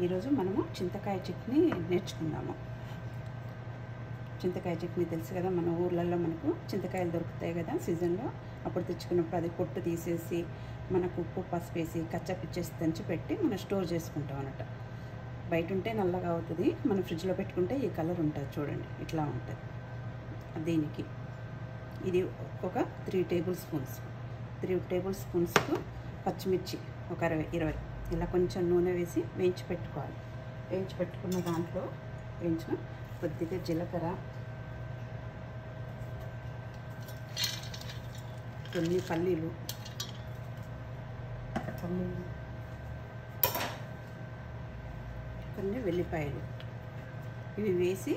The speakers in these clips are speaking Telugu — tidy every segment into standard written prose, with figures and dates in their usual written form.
ఈరోజు మనము చింతకాయ చట్నీ నేర్చుకుందాము. చింతకాయ చట్నీ తెలుసు కదా, మన ఊర్లలో మనకు చింతకాయలు దొరుకుతాయి కదా సీజన్లో. అప్పుడు తెచ్చుకున్నప్పుడు అది పొట్టు తీసేసి మనకు ఉప్పు పసుపు వేసి కచ్చాపిచ్చేసి దంచి పెట్టి మనం స్టోర్ చేసుకుంటాం అన్నట్టు. బయట ఉంటే నల్లగా అవుతుంది, మనం ఫ్రిడ్జ్లో పెట్టుకుంటే ఈ కలర్ ఉంటుంది. చూడండి ఇట్లా ఉంటుంది. దీనికి ఇది ఒక 3 టేబుల్ స్పూన్స్కు పచ్చిమిర్చి ఒక 20 ఇలా కొంచెం నూనె వేసి వేయించి పెట్టుకోవాలి. వేయించి పెట్టుకున్న దాంట్లో వేయించిన కొద్దిగా జీలకర్ర, కొన్ని పల్లీలు, కొన్ని వెల్లిపాయలు ఇవి వేసి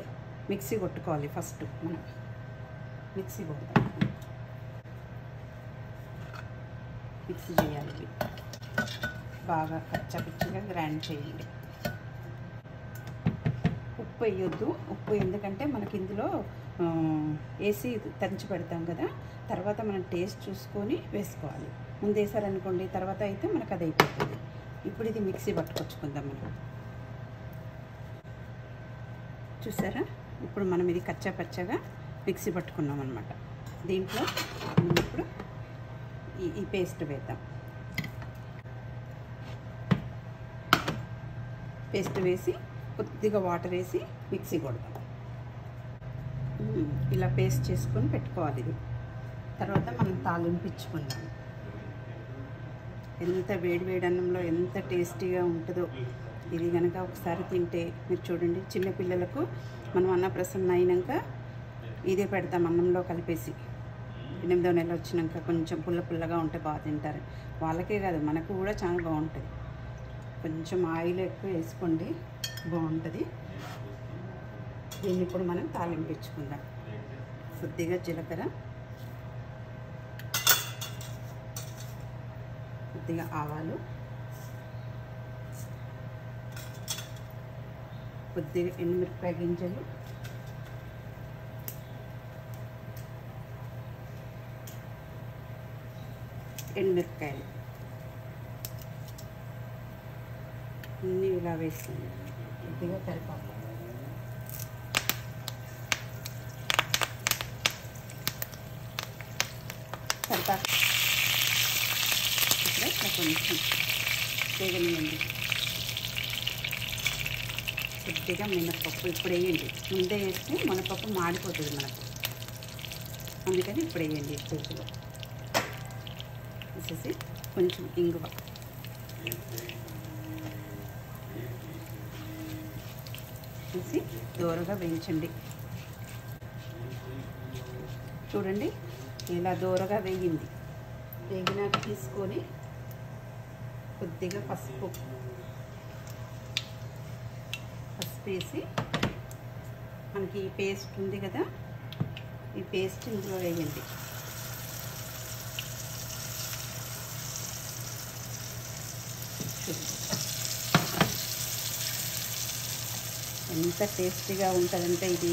మిక్సీ కొట్టుకోవాలి. ఫస్ట్ మనం మిక్సీ కొడతాం, మిక్సీ చేయాలి. ఇవి బాగా కచ్చాపిచ్చిగా గ్రైండ్ చేయండి. ఉప్పు వేయొద్దు. ఉప్పు ఎందుకంటే మనకి ఇందులో వేసి దంచి పెడతాం కదా, తర్వాత మనం టేస్ట్ చూసుకొని వేసుకోవాలి. ముందు వేసారనుకోండి, తర్వాత అయితే మనకు అది అయిపోతుంది. ఇప్పుడు ఇది మిక్సీ పట్టుకొచ్చుకుందాం మనం. చూసారా, ఇప్పుడు మనం ఇది కచ్చాపచ్చగా మిక్సీ పట్టుకున్నాం అన్నమాట. దీంట్లో మనం ఇప్పుడు ఈ పేస్ట్ వేద్దాం. పేస్ట్ వేసి కొద్దిగా వాటర్ వేసి మిక్సీ కొడదాం. ఇలా పేస్ట్ చేసుకొని పెట్టుకోవాలి. ఇది తర్వాత మనం తాలింపించుకుందాం. ఎంత వేడి అన్నంలో ఎంత టేస్టీగా ఉంటుందో ఇది కనుక ఒకసారి తింటే. మీరు చూడండి, చిన్నపిల్లలకు మనం అన్నప్రసన్న అయినాక ఇదే పెడతాం అన్నంలో కలిపేసి. 8వ నెల వచ్చినాక కొంచెం పుల్లగా ఉంటే బాగా తింటారు. వాళ్ళకే కాదు, మనకు కూడా చాలా బాగుంటుంది. కొంచెం ఆయిల్ ఎక్కువ వేసుకోండి, బాగుంటుంది. దీన్ని ఇప్పుడు మనం తాలింపించుకుందాం. కొద్దిగా జీలకర్ర, కొద్దిగా ఆవాలు, కొద్దిగా ఎండుమిరపకాయ గింజలు, ఎండుమిరపకాయలు అన్నీ ఇలా వేస్తుంది. కొద్దిగా కరివేపాకు, ఇప్పుడే కొంచెం వేగనియండి. కొద్దిగా మినపప్పు ఇప్పుడు వేయండి. ముందే వేస్తే మినపప్పు మాడిపోతుంది మనకు, అందుకని ఇప్పుడు వేయండి. చేతిలో వేసేసి కొంచెం ఇంగువ వేసి దోరగా వేయించండి. చూడండి ఇలా దోరగా వేగింది. వేగినాక తీసుకొని కొద్దిగా పసుపు వేసి మనకి ఈ పేస్ట్ ఉంది కదా, ఈ పేస్ట్ ఇందులో వేయండి. ఎంత టేస్టీగా ఉంటుందంటే ఇది,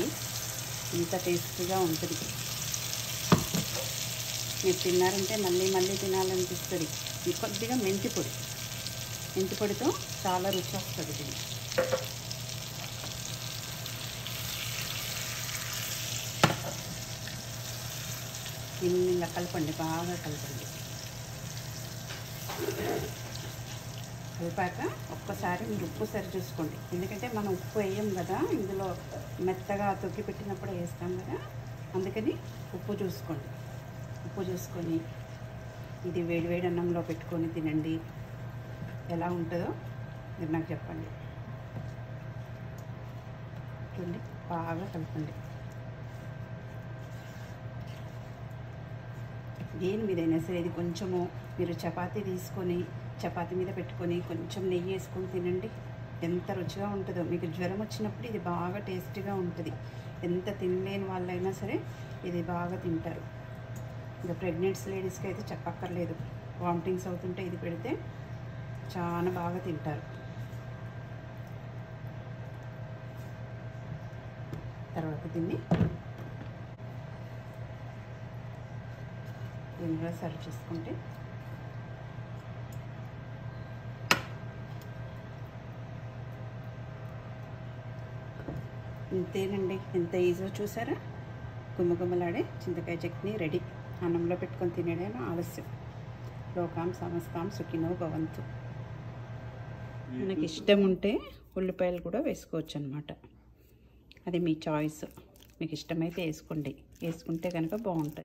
ఎంత టేస్టీగా ఉంటుంది. మీరు తిన్నారంటే మళ్ళీ తినాలనిపిస్తుంది. కొద్దిగా మెంతి పొడితో చాలా రుచి వస్తుంది దీన్ని. దీన్ని ఇలా కలపండి, బాగా కలపండి. కలిపాక ఒక్కసారి మీరు ఉప్పు సరి చూసుకోండి. ఎందుకంటే మనం ఉప్పు వేయం కదా, ఇందులో మెత్తగా తొక్కి పెట్టినప్పుడు వేస్తాం కదా, అందుకని ఉప్పు చూసుకోండి. ఉప్పు చూసుకొని ఇది వేడి అన్నంలో పెట్టుకొని తినండి. ఎలా ఉంటుందో మీరు నాకు చెప్పండి. చూడండి, బాగా కలపండి. దేని మీదైనా సరే ఇది కొంచెము మీరు చపాతీ తీసుకొని చపాతీ మీద పెట్టుకొని కొంచెం నెయ్యి వేసుకొని తినండి. ఎంత రుచిగా ఉంటుందో. మీకు జ్వరం వచ్చినప్పుడు ఇది బాగా టేస్టీగా ఉంటుంది. ఎంత తినలేని వాళ్ళైనా సరే ఇది బాగా తింటారు. ఇంకా ప్రెగ్నెంట్స్ లేడీస్కి అయితే చెప్పక్కర్లేదు. వామిటింగ్స్ అవుతుంటే ఇది పెడితే చాలా బాగా తింటారు. తర్వాత దీన్ని దీనిలో సర్వ్ చేసుకుంటే ఇంతేనండి, ఎంత ఈజీగా చూసారా. గుమ్మగుమ్మలాడే చింతకాయ చట్నీ రెడీ. అన్నంలో పెట్టుకొని తినేయడం ఆలస్యం. లోకాం సమస్తాం సుఖినో భవంతు. మనకి ఇష్టం ఉంటే ఉల్లిపాయలు కూడా వేసుకోవచ్చు అనమాట. అది మీ చాయిస్. మీకు ఇష్టమైతే వేసుకోండి, వేసుకుంటే కనుక బాగుంటుంది.